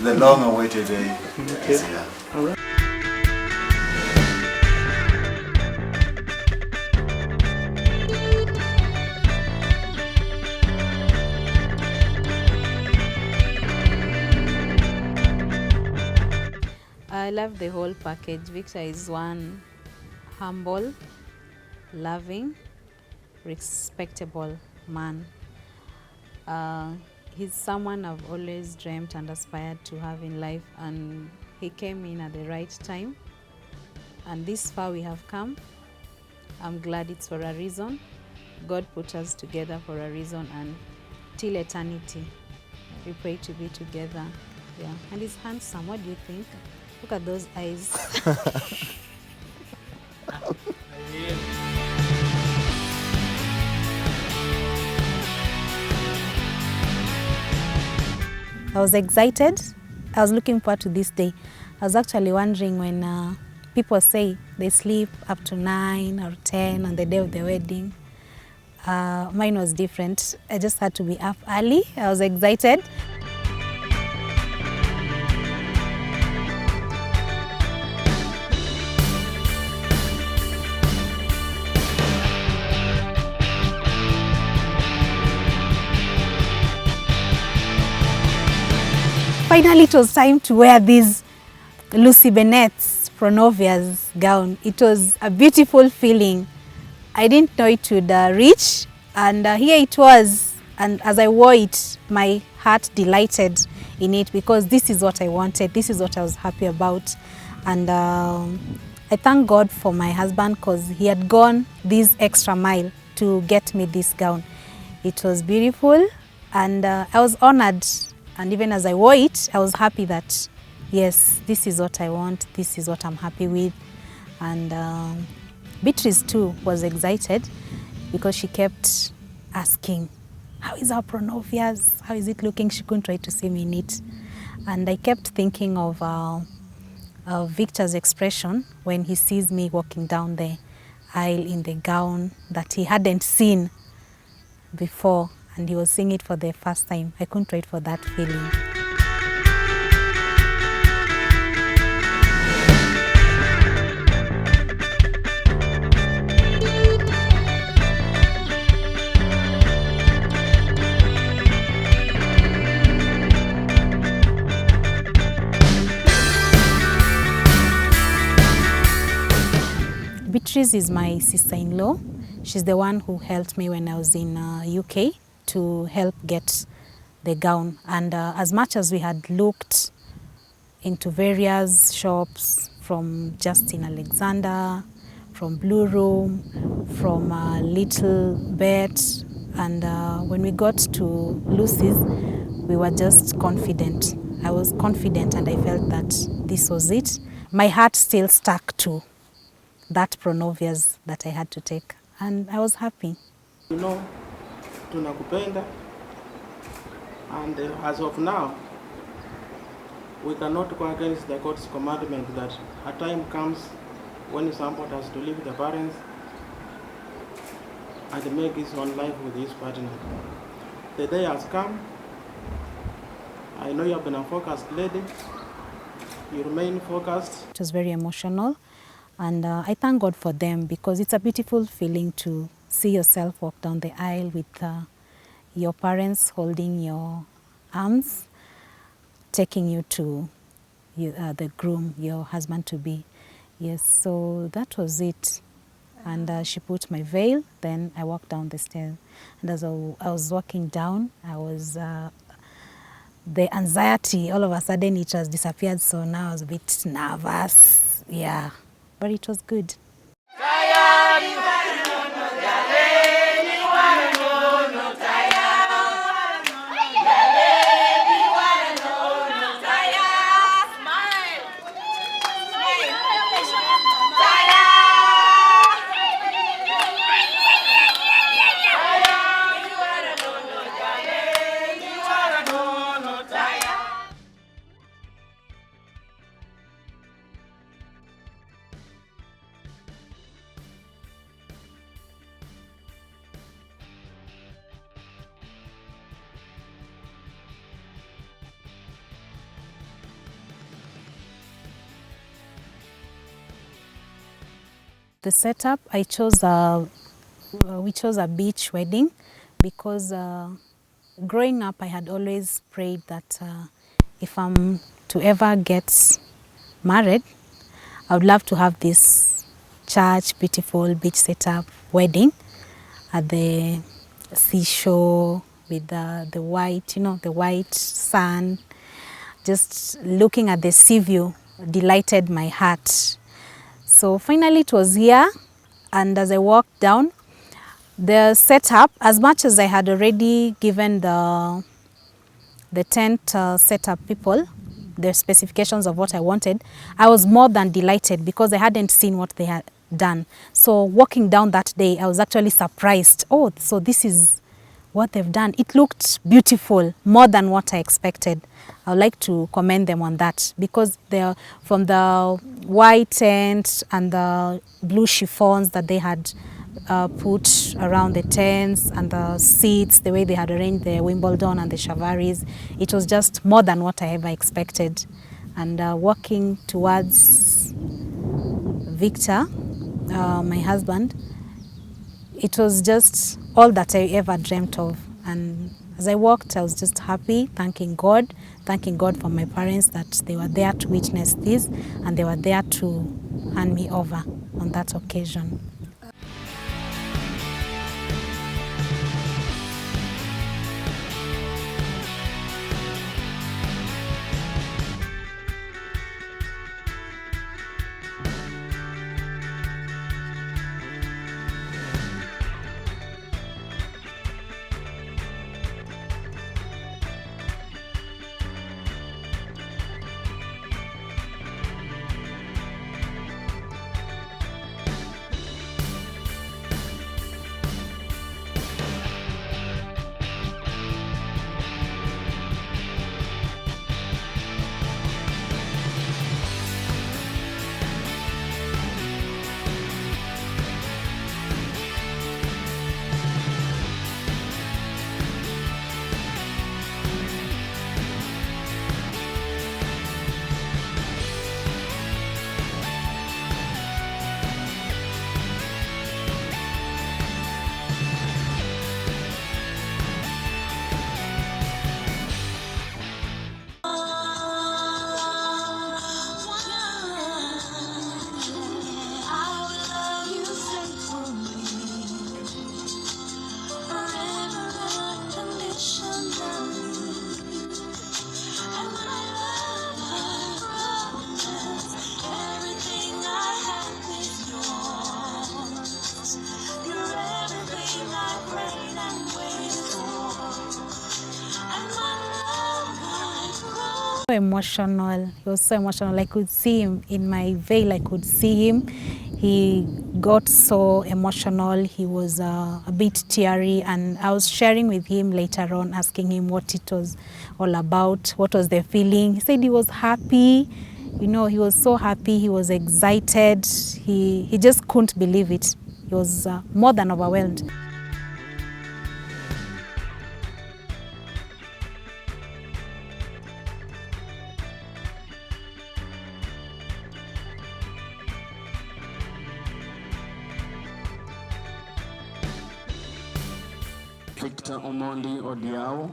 The long-awaited day is here. All right. I love the whole package. Victor is one humble, loving, respectable man. He's someone I've always dreamt and aspired to have in life, and he came in at the right time. And this far we have come. I'm glad it's for a reason. God put us together for a reason, and till eternity, we pray to be together. Yeah, and he's handsome. What do you think? Look at those eyes. I was excited. I was looking forward to this day. I was actually wondering when people say they sleep up to 9 or 10 on the day of the wedding. Mine was different. I just had to be up early. I was excited. Finally, it was time to wear this Lucy Bennett's Pronovia's gown. It was a beautiful feeling. I didn't know it would reach, and here it was. And as I wore it, my heart delighted in it because this is what I wanted. This is what I was happy about. And I thank God for my husband because he had gone this extra mile to get me this gown. It was beautiful, and I was honored. And even as I wore it, I was happy that, yes, this is what I want, this is what I'm happy with. And Beatrice too was excited because she kept asking, how is our Pronovias? How is it looking? She couldn't wait to see me in it. And I kept thinking of Victor's expression when he sees me walking down the aisle in the gown that he hadn't seen before. And he was seeing it for the first time. I couldn't wait for that feeling. Beatrice is my sister-in-law. She's the one who helped me when I was in UK to help get the gown. And as much as we had looked into various shops, from Justin Alexander, from Blue Room, from Little Bet, and when we got to Lucy's, we were just confident. I was confident and I felt that this was it. My heart still stuck to that Pronovias that I had to take, and I was happy. You know, tunakupenda, and as of now, we cannot go against the God's commandment that a time comes when somebody has to leave the parents and make his own life with his partner. The day has come. I know you have been a focused lady. You remain focused. It was very emotional, and I thank God for them because it's a beautiful feeling to see yourself walk down the aisle with your parents holding your arms, taking you to the groom, your husband-to-be. Yes, so that was it. And she put my veil, then I walked down the stairs. And as I was walking down, I was, the anxiety, all of a sudden it has disappeared, so now I was a bit nervous, yeah, but it was good. The setup, we chose a beach wedding because growing up I had always prayed that if I'm to ever get married, I would love to have this church, beautiful beach setup wedding at the seashore with the white, the white sand. Just looking at the sea view delighted my heart. So finally it was here, and as I walked down, the setup, as much as I had already given the tent setup people the specifications of what I wanted, I was more than delighted because I hadn't seen what they had done. So walking down that day, I was actually surprised. Oh, so this is what they've done. It looked beautiful, more than what I expected. I would like to commend them on that because they're from the white tent and the blue chiffons that they had put around the tents and the seats, the way they had arranged the Wimbledon and the Chavaris. It was just more than what I ever expected. And walking towards Victor, my husband, it was just all that I ever dreamt of. And as I walked, I was just happy, thanking God for my parents that they were there to witness this and they were there to hand me over on that occasion. Emotional. He was so emotional. I could see him in my veil. I could see him. He got so emotional. He was a bit teary, and I was sharing with him later on, asking him what it was all about, what was the feeling. He said he was happy. He was so happy. He was excited. He just couldn't believe it. He was more than overwhelmed. Victor Omondi Odiao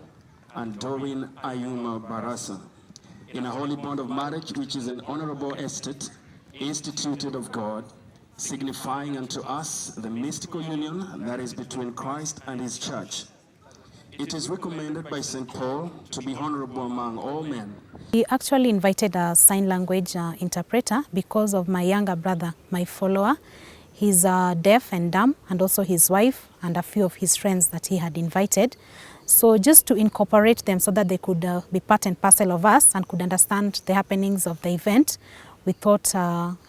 and Doreen Ayuma Barasa, in a holy bond of marriage, which is an honorable estate, instituted of God, signifying unto us the mystical union that is between Christ and his church. It is recommended by St. Paul to be honorable among all men. He actually invited a sign language interpreter because of my younger brother, my follower. He's deaf and dumb, and also his wife and a few of his friends that he had invited. So just to incorporate them so that they could be part and parcel of us and could understand the happenings of the event, we thought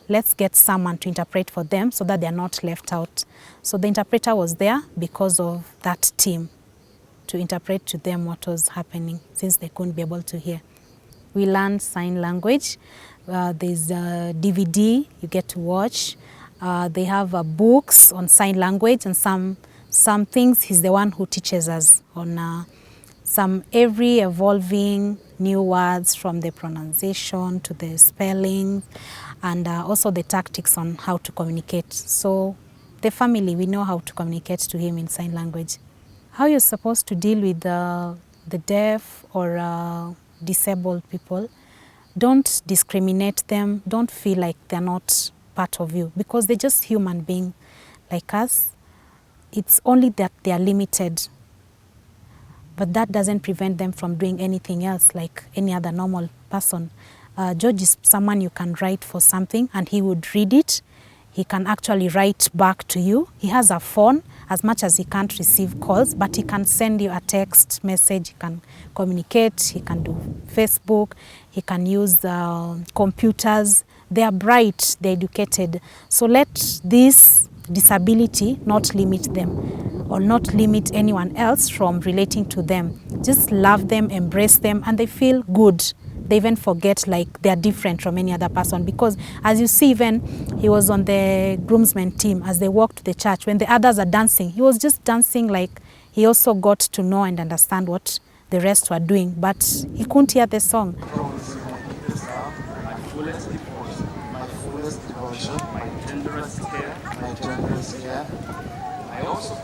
let's get someone to interpret for them so that they're not left out. So the interpreter was there because of that team, to interpret to them what was happening since they couldn't be able to hear. We learned sign language. There's a DVD you get to watch. They have books on sign language, and some things he's the one who teaches us on some every evolving new words, from the pronunciation to the spelling, and also the tactics on how to communicate. So the family, we know how to communicate to him in sign language. How you're supposed to deal with the deaf or disabled people. Don't discriminate them. Don't feel like they're not part of you, because they're just human beings like us. It's only that they are limited, but that doesn't prevent them from doing anything else like any other normal person. George is someone you can write for something and he would read it. He can actually write back to you. He has a phone, as much as he can't receive calls, but he can send you a text message, he can communicate, he can do Facebook, he can use computers. They are bright, they're educated. So let this disability not limit them or not limit anyone else from relating to them. Just love them, embrace them, and they feel good. They even forget like they're different from any other person, because as you see, even he was on the groomsmen team as they walked to the church. When the others are dancing, he was just dancing like he also got to know and understand what the rest were doing, but he couldn't hear the song. My fullest devotion, my tenderest care. I also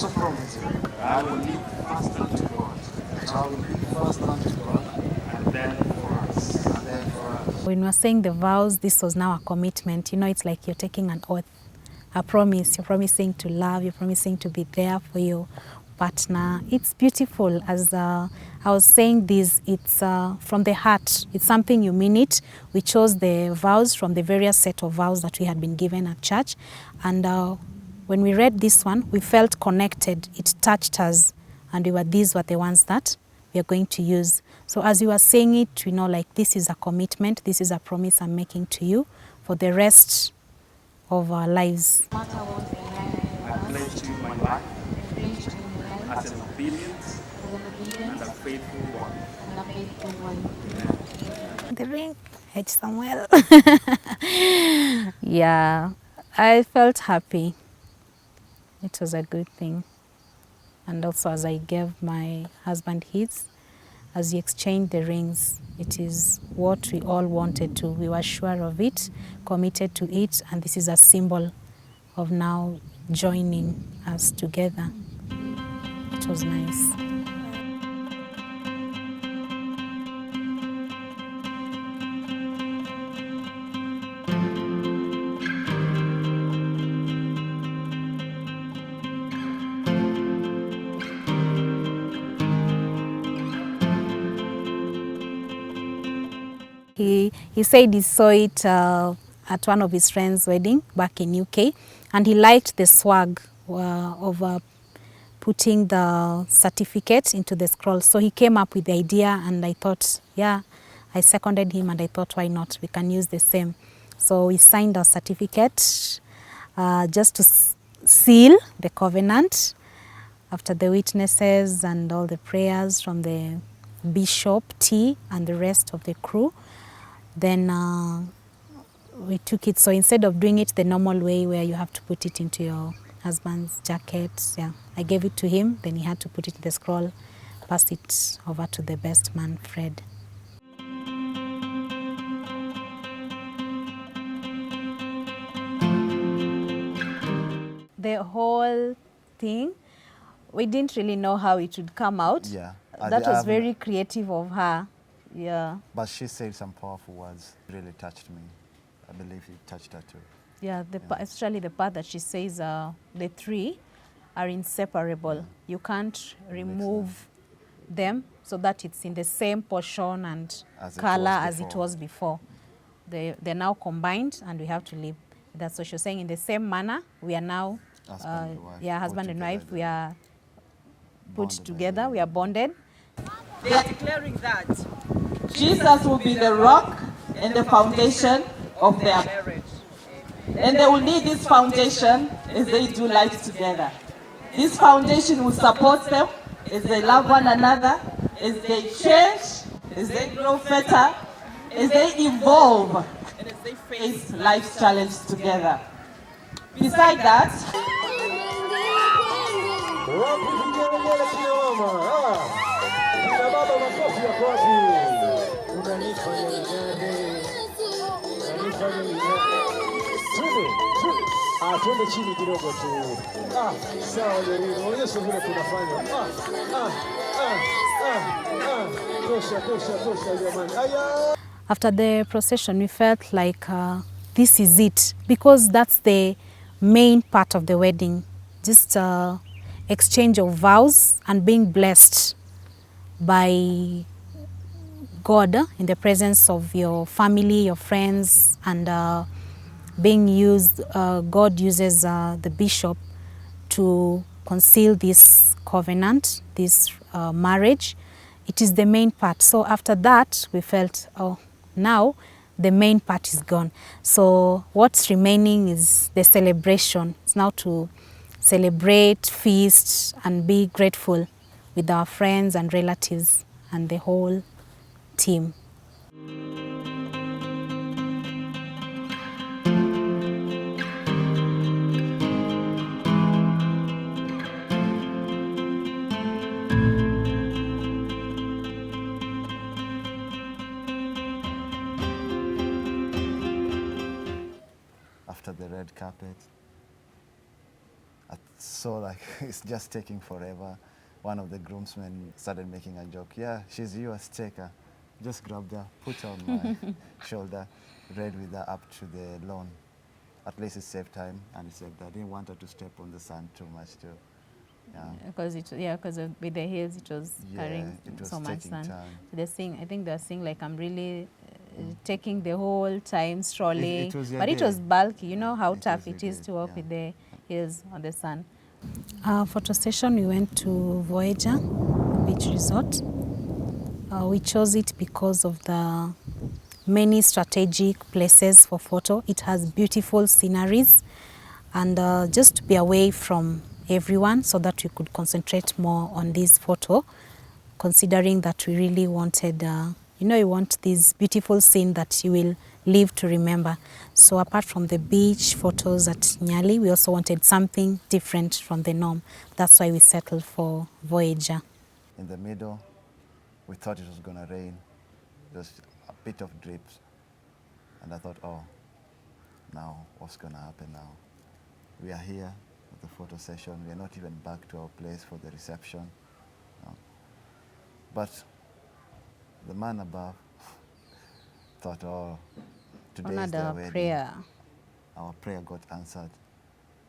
promise you, I will live fast unto God. And then for us. When we're saying the vows, this was now a commitment. You know, it's like you're taking an oath, a promise. You're promising to love, you're promising to be there for your partner. It's beautiful. As I was saying this, it's from the heart. It's something you mean it. We chose the vows from the various set of vows that we had been given at church. And when we read this one, we felt connected. It touched us. And these were the ones that we are going to use. So as you are saying it, we know like this is a commitment, this is a promise I'm making to you for the rest of our lives. I pledge to you my life as an obedient and a faithful one. The ring, H. Samuel. Yeah, I felt happy. It was a good thing. And also as I gave my husband his, as we exchanged the rings, it is what we all wanted to. We were sure of it, committed to it, and this is a symbol of now joining us together. It was nice. He said he saw it at one of his friends' wedding back in UK, and he liked the swag of putting the certificate into the scroll. So he came up with the idea, and I thought, yeah, I seconded him, and I thought, why not? We can use the same. So we signed our certificate just to seal the covenant after the witnesses and all the prayers from the bishop, T, and the rest of the crew. Then we took it. So instead of doing it the normal way where you have to put it into your husband's jacket, yeah, I gave it to him. Then he had to put it in the scroll, pass it over to the best man, Fred. The whole thing, we didn't really know how it would come out. Yeah. That was very creative of her. Yeah. But she said some powerful words. Really touched me. I believe it touched her too. Yeah, especially the part that she says the three are inseparable. Yeah. You can't remove them so that it's in the same portion and color as it was before. They're now combined, and we have to live. That's what she's saying. In the same manner, we are now, husband and wife, we are put together, we are bonded. They are declaring that Jesus will be the rock and the foundation of their marriage. And they will need this foundation as they do life together. This foundation will support them as they love one another, as they change, as they grow better, as they evolve, and as they face life's challenges together. Beside that, mama. Na baba makofi ya kwapi. Unanifanya ning'are. Unanifanya ning'are. Twende chini kidogo tu. Sawa Jerino, onyesha vile tunafanya. Tosha jamani. Aya. After the procession, we felt like this is it, because that's the main part of the wedding. Just exchange of vows and being blessed by God in the presence of your family, your friends, and being used, God uses the bishop to conceal this covenant, this marriage. It is the main part. So after that, we felt, oh, now the main part is gone. So what's remaining is the celebration. It's now to celebrate, feast, and be grateful with our friends and relatives and the whole team. After the red carpet, I saw like it's just taking forever. One of the groomsmen started making a joke. Yeah, she's yours, take her. Just grabbed her, put her on my shoulder, read with her up to the lawn. At least it saved time, and it saved her. I didn't want her to step on the sand too much too. Because with the hills it was carrying so much sand. So they're saying, I think they're saying like I'm really taking the whole time strolling, but it was bulky. You know how tough it is to walk with the hills on the sun. Photo session, we went to Voyager Beach Resort. We chose it because of the many strategic places for photo. It has beautiful sceneries, and just to be away from everyone so that we could concentrate more on this photo, considering that we really wanted, you want this beautiful scene that you will live to remember. So apart from the beach photos at Nyali, we also wanted something different from the norm. That's why we settled for Voyager. In the middle, we thought it was going to rain, just a bit of drips. And I thought, oh, now what's going to happen now? We are here at the photo session. We are not even back to our place for the reception. No. But the man above thought, oh, today is the wedding. Prayer. Our prayer got answered.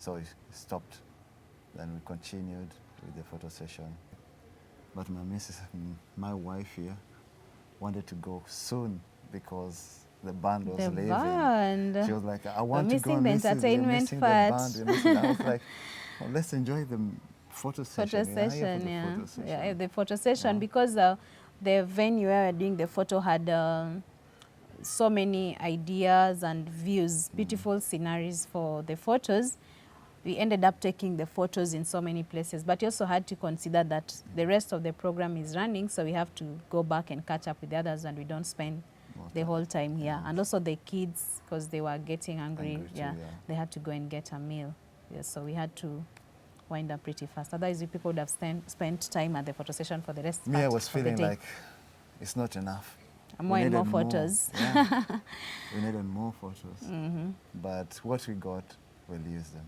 So we stopped. Then we continued with the photo session. But my wife here, wanted to go soon because the band was leaving. Band. She was like, I want to go. We're missing the entertainment part. I was like, well, let's enjoy the photo session. The photo session, because the venue where we're doing the photo had so many ideas and views, beautiful sceneries for the photos. We ended up taking the photos in so many places, but you also had to consider that the rest of the program is running, so we have to go back and catch up with the others, and we don't spend the whole time here. And also the kids, because they were getting angry they had to go and get a meal. So we had to wind up pretty fast. Otherwise, people would have spent time at the photo session for the rest of the day. I was feeling like it's not enough. More and more photos. We needed more photos. But what we got, we'll use them.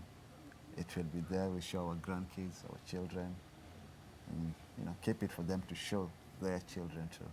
It will be there. We show our grandkids, our children, and keep it for them to show their children too.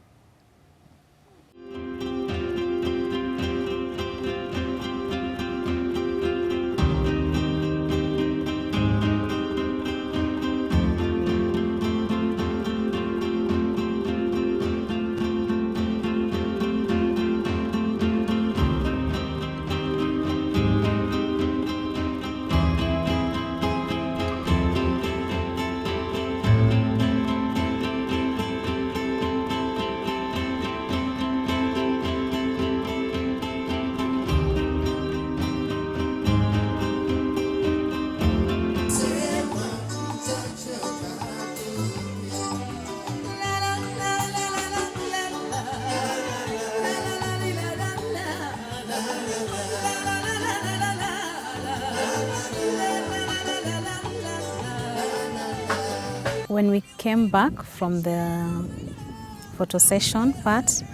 we came back from the photo session part,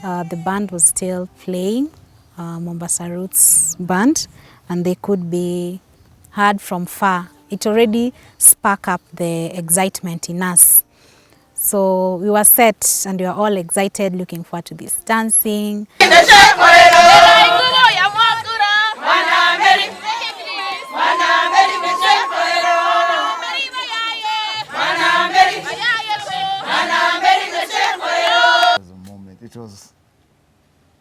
the band was still playing, Mombasa Roots band, and they could be heard from far. It already sparked up the excitement in us. So we were set and we were all excited, looking forward to this dancing.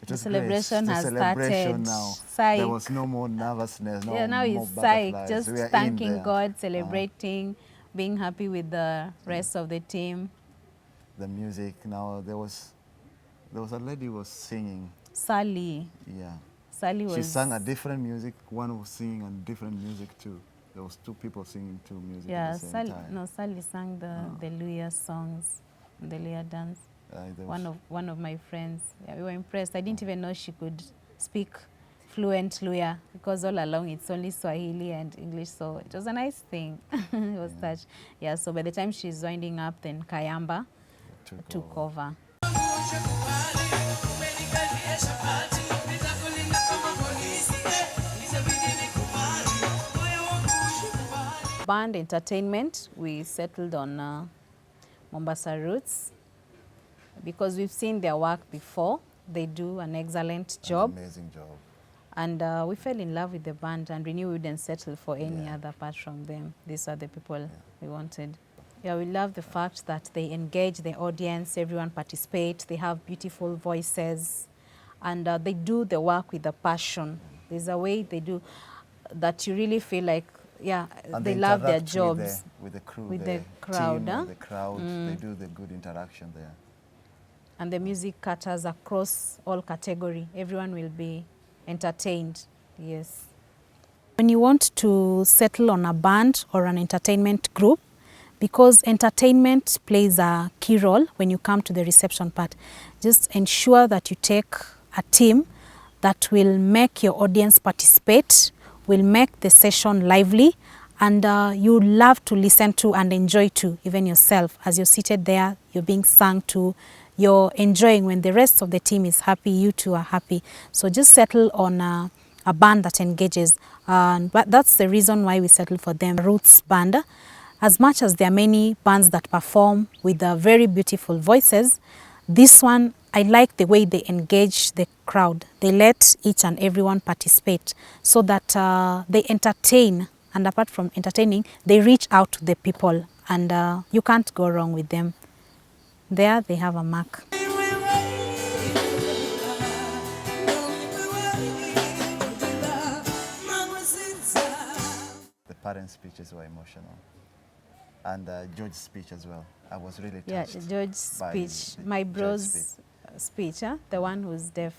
It was celebration great. has The celebration started. now. Psych. There was no more nervousness, no Yeah, now more it's butterflies. psych, just We are in thanking there. God, celebrating, being happy with the rest of the team. The music now, there was a lady who was singing. Sally. Yeah. Sally was... She sang a different music. One was singing a different music too. There was two people singing two music at the same time. No, Sally sang the Luya songs, the Luya dance. One of my friends. Yeah, we were impressed. I didn't even know she could speak fluent Luya, because all along it's only Swahili and English, so it was a nice thing. It was such. Yeah, so by the time she's winding up, then Kayamba took over. Band entertainment, we settled on Mombasa Roots because we've seen their work before. They do an excellent job. Amazing job. And we fell in love with the band and we knew we wouldn't settle for any other apart from them. These are the people we wanted. Yeah, we love the fact that they engage the audience, everyone participates, they have beautiful voices, and they do the work with a passion. There's a way they do that you really feel like, yeah, and they love their jobs. With the crew, with the crowd. Team, the crowd, they do the good interaction there. And the music caters across all category. Everyone will be entertained, yes. When you want to settle on a band or an entertainment group, because entertainment plays a key role when you come to the reception part, just ensure that you take a team that will make your audience participate, will make the session lively, and you love to listen to and enjoy to, even yourself. As you're seated there, you're being sung to, you're enjoying. When the rest of the team is happy, you too are happy. So just settle on a band that engages. But that's the reason why we settled for them. Roots Band. As much as there are many bands that perform with very beautiful voices, this one, I like the way they engage the crowd. They let each and everyone participate so that they entertain. And apart from entertaining, they reach out to the people. And you can't go wrong with them. There they have a mark. The parents' speeches were emotional. And George's speech as well. I was really touched. Yeah, George's speech, my bro's speech, the one who's deaf.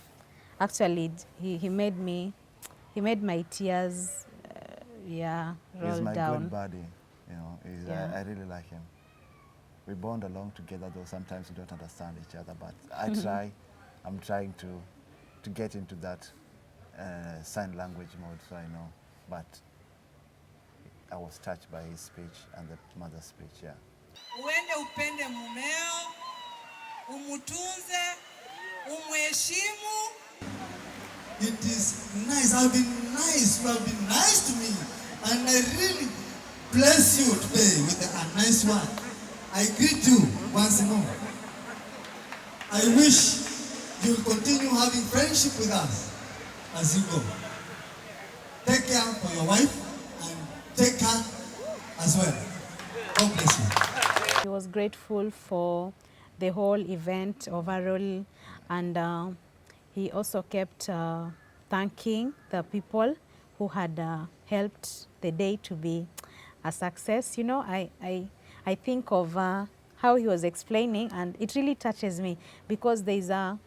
Actually, he made my tears, roll down. He's my good buddy, you know. I really like him. We bond along together, though sometimes we don't understand each other, but I'm trying to get into that sign language mode, so I know. But I was touched by his speech and the mother's speech, yeah. Uende upende mumeo, umutunze, umheshimu. It is nice. I've been nice. You have been nice to me. And I really bless you today with a nice one. I greet you once more. I wish you'll continue having friendship with us as you go. Take care for your wife and take her as well. God bless you. He was grateful for the whole event overall, and he also kept thanking the people who had helped the day to be a success. You know, I think of how he was explaining, and it really touches me because there's a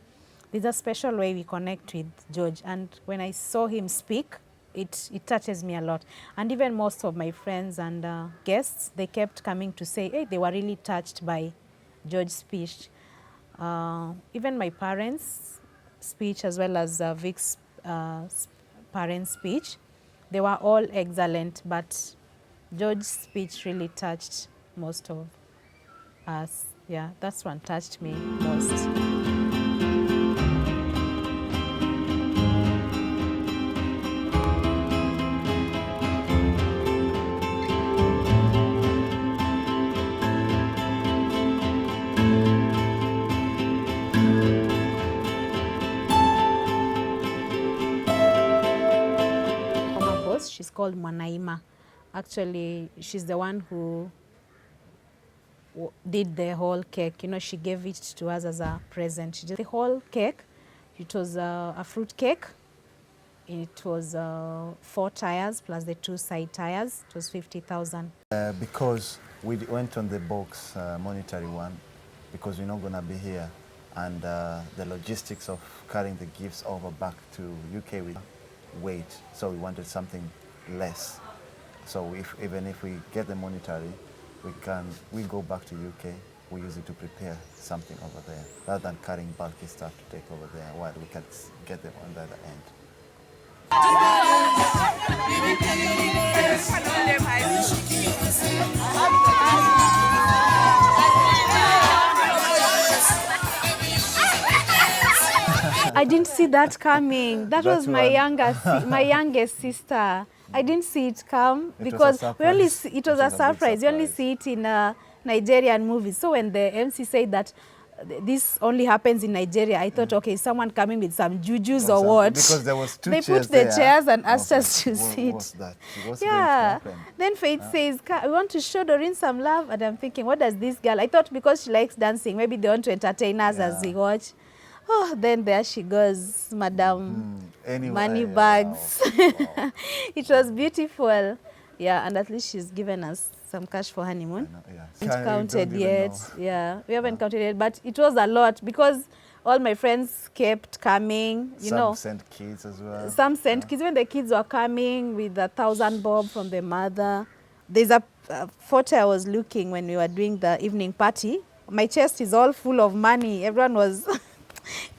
special way we connect with George, and when I saw him speak, it touches me a lot. And even most of my friends and guests, they kept coming to say, hey, they were really touched by George's speech. Even my parents' speech as well as Vic's parents' speech, they were all excellent, but George's speech really touched most of us. Yeah, that's one touched me most. Former boss, she's called Mwanaima. Actually, she's the one who did the whole cake. You know, she gave it to us as a present. She did the whole cake. It was a fruit cake. It was 4 tires plus the 2 side tires. It was 50,000. Because we went on the box monetary one, because we're not going to be here, and the logistics of carrying the gifts over back to UK with weight, so we wanted something less. So even if we get the monetary, we go back to UK, we use it to prepare something over there, rather than carrying bulky stuff to take over there, while we can get them on the other end. I didn't see that coming. That was my youngest sister. I didn't see it come because we only see, it was a surprise. You only see it in Nigerian movies. So when the MC said that this only happens in Nigeria, I thought, okay, someone coming with some jujus or what? Because there was 2 they chairs put the there. chairs and asked us to sit. What's that? What's Yeah. going to happen? Then Faith says, we want to show Doreen some love. And I'm thinking, what does this girl? I thought because she likes dancing, maybe they want to entertain us as we watch. Oh, then there she goes, Madam Money Bags. Wow. It was beautiful. Yeah, and at least she's given us some cash for honeymoon. We haven't counted yet. Yeah, we haven't counted yet, but it was a lot because all my friends kept coming. Some sent kids as well. Some sent kids. When the kids were coming with 1,000 bob from the mother. There's a photo I was looking when we were doing the evening party. My chest is all full of money. Everyone was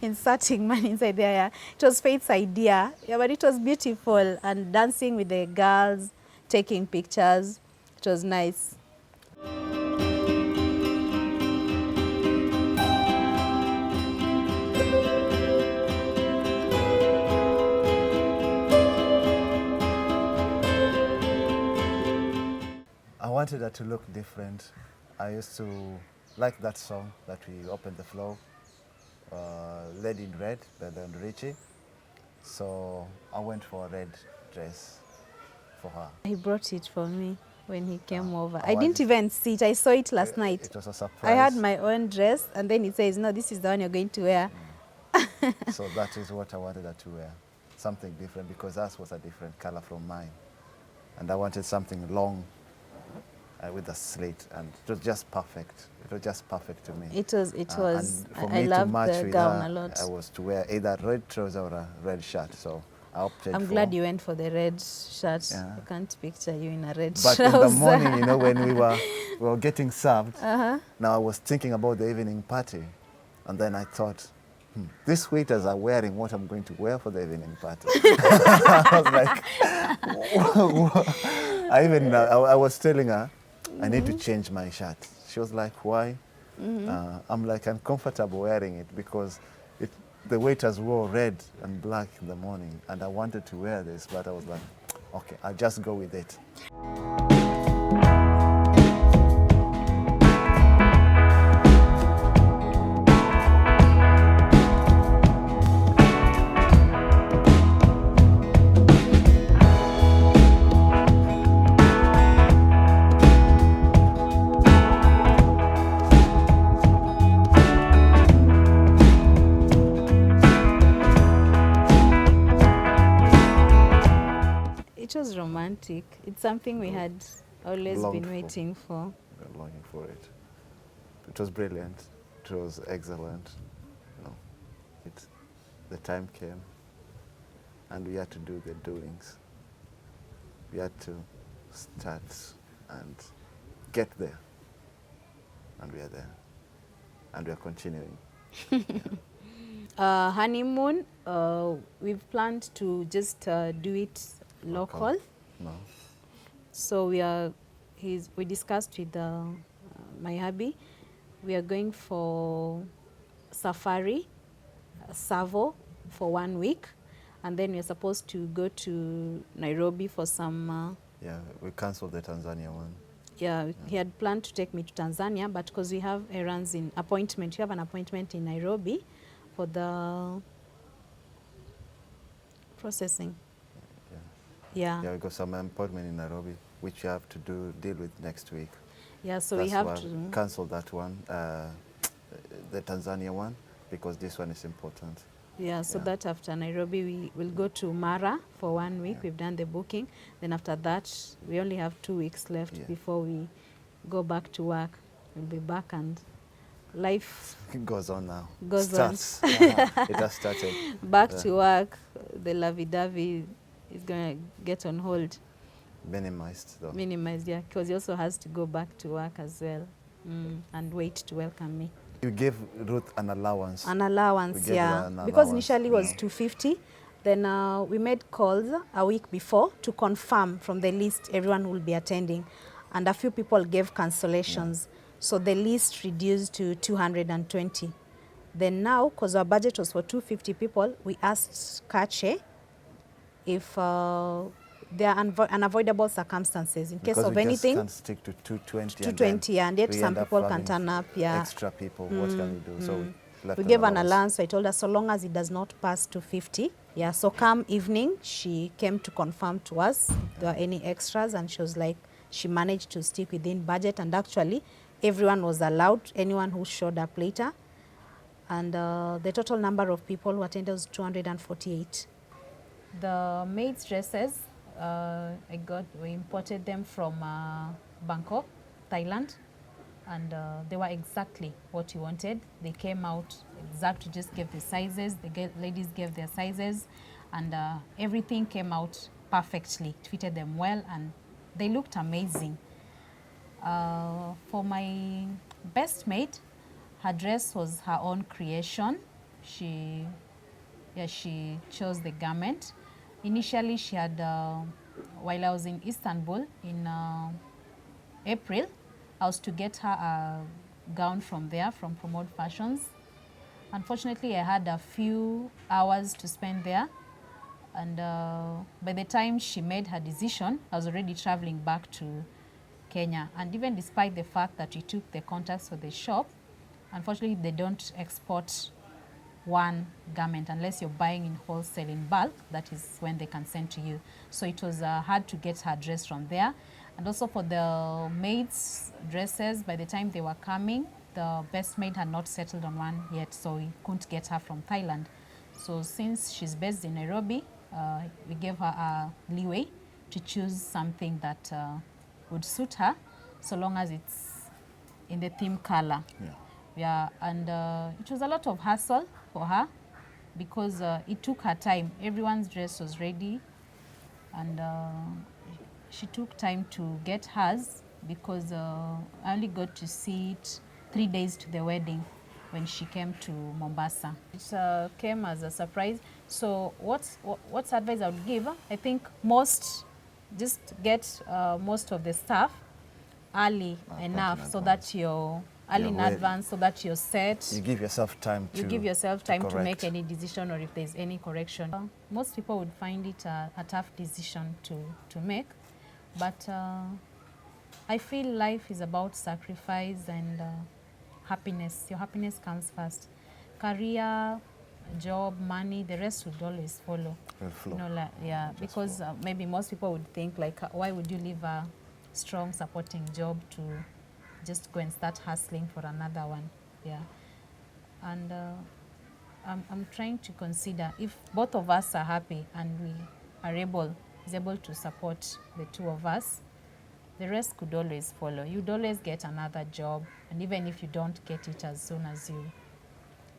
inserting money inside there. Yeah. It was Faith's idea, but it was beautiful, and dancing with the girls, taking pictures. It was nice. I wanted her to look different. I used to like that song that we opened the flow, Lady in Red by Don Richie. So I went for a red dress for her. He brought it for me when he came over. I didn't even see it. I saw it last night. It was a surprise. I had my own dress, and then he says, no, this is the one you're going to wear. So that is what I wanted her to wear. Something different, because that was a different color from mine. And I wanted something long with a slit, and it was just perfect. It was just perfect to me. It was. And for I me loved to match the with gown her, a lot. I was to wear either red trouser or a red shirt. So I opted I'm for. glad you went for the red shirt. Yeah. I can't picture you in a red But trouser. in the morning, you know, when we were getting served, now I was thinking about the evening party, and then I thought, these waiters are wearing what I'm going to wear for the evening party. I was like, I was telling her, I need to change my shirt. She was like, why? I'm like, I'm comfortable wearing it because the waiters wore red and black in the morning, and I wanted to wear this, but I was like, okay, I'll just go with it. It was romantic. It's something we had always been waiting for. We were longing for it. It was brilliant. It was excellent. You know, the time came, and we had to do the doings. We had to start and get there, and we are there, and we are continuing. Honeymoon, we've planned to just do it local. No. So we discussed with my hubby We are going for safari, Savo, for 1 week. And then we're supposed to go to Nairobi for some... Yeah, we cancelled the Tanzania one. Yeah, he had planned to take me to Tanzania, but because we have errands in appointment, we have an appointment in Nairobi for the processing. Yeah. Yeah, we got some appointment in Nairobi, which we have to deal with next week. Yeah, so That's we have why to cancel that one, the Tanzania one, because this one is important. Yeah, so Yeah. that after Nairobi, we will go to Mara for 1 week. Yeah. We've done the booking. Then after that, we only have 2 weeks left before we go back to work. We'll be back and life It goes on now. Goes Starts. on. It has started. back to work. The lovey-dovey is going to get on hold. Minimized, though. Minimized, yeah, because he also has to go back to work as well and wait to welcome me. You gave Ruth an allowance. An allowance, We gave yeah. her an Because allowance. initially it was 250. Then we made calls a week before to confirm from the list everyone will be attending. And a few people gave cancellations. So the list reduced to 220. Then now, because our budget was for 250 people, we asked Kache if there are unavoidable circumstances in case Because of we anything. Just can't stick to 220. 220, and yet we some end up people can having turn up. Yeah. Extra people. What can we do? So we left We gave an allowance. allowance, so I told her so long as it does not pass 250. Yeah, so come evening, she came to confirm to us if there were any extras, and she was like, she managed to stick within budget, and actually everyone was allowed, anyone who showed up later. And the total number of people who attended was 248. The maid's dresses, we imported them from Bangkok, Thailand. And they were exactly what you wanted. They came out exact. We just gave the sizes. The ladies gave their sizes, and everything came out perfectly. It fitted them well, and they looked amazing. For my best maid, her dress was her own creation. She chose the garment. Initially, she had, while I was in Istanbul in April, I was to get her a gown from there, from Promote Fashions. Unfortunately, I had a few hours to spend there. And by the time she made her decision, I was already traveling back to Kenya. And even despite the fact that we took the contacts for the shop, unfortunately, they don't export one garment unless you're buying in wholesale in bulk. That is when they can send to you. So it was hard to get her dress from there. And also for the maids' dresses, by the time they were coming, the best maid had not settled on one yet, so we couldn't get her from Thailand. So since she's based in Nairobi, we gave her a leeway to choose something that would suit her, so long as it's in the theme color. Yeah, and it was a lot of hassle for her because it took her time. Everyone's dress was ready, and she took time to get hers because I only got to see it 3 days to the wedding when she came to Mombasa. It came as a surprise. So what's advice I would give? I think just get most of the stuff early enough so that you're early in advance, so that you're set. You give yourself time to make any decision, or if there's any correction. Most people would find it a tough decision to make, but I feel life is about sacrifice and happiness. Your happiness comes first. Career, job, money, the rest would always follow. Flow. You know, because maybe most people would think like, why would you leave a strong supporting job to just go and start hustling for another one? Yeah, and I'm trying to consider if both of us are happy and we are able to support the two of us, the rest could always follow. You'd always get another job, and even if you don't get it as soon as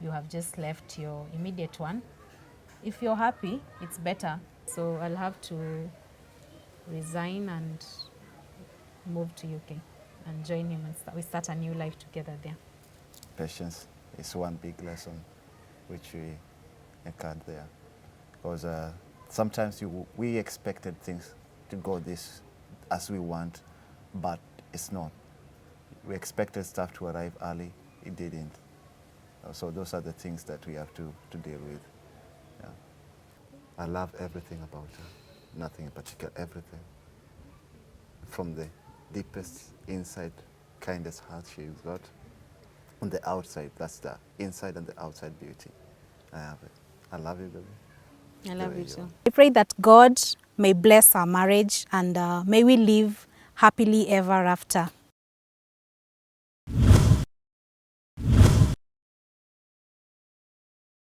you have just left your immediate one, if you're happy, it's better. So I'll have to resign and move to UK and join him, and we start a new life together there. Patience is one big lesson which we incurred there, because sometimes we expected things to go this as we want, but it's not. We expected stuff to arrive early, it didn't. So those are the things that we have to deal with. Yeah. I love everything about her, nothing in particular, everything. From the deepest inside kindest heart she's got, on the outside, that's the inside and the outside beauty. I have it. I love you, baby. I love There you you too. are. I pray that God may bless our marriage and may we live happily ever after.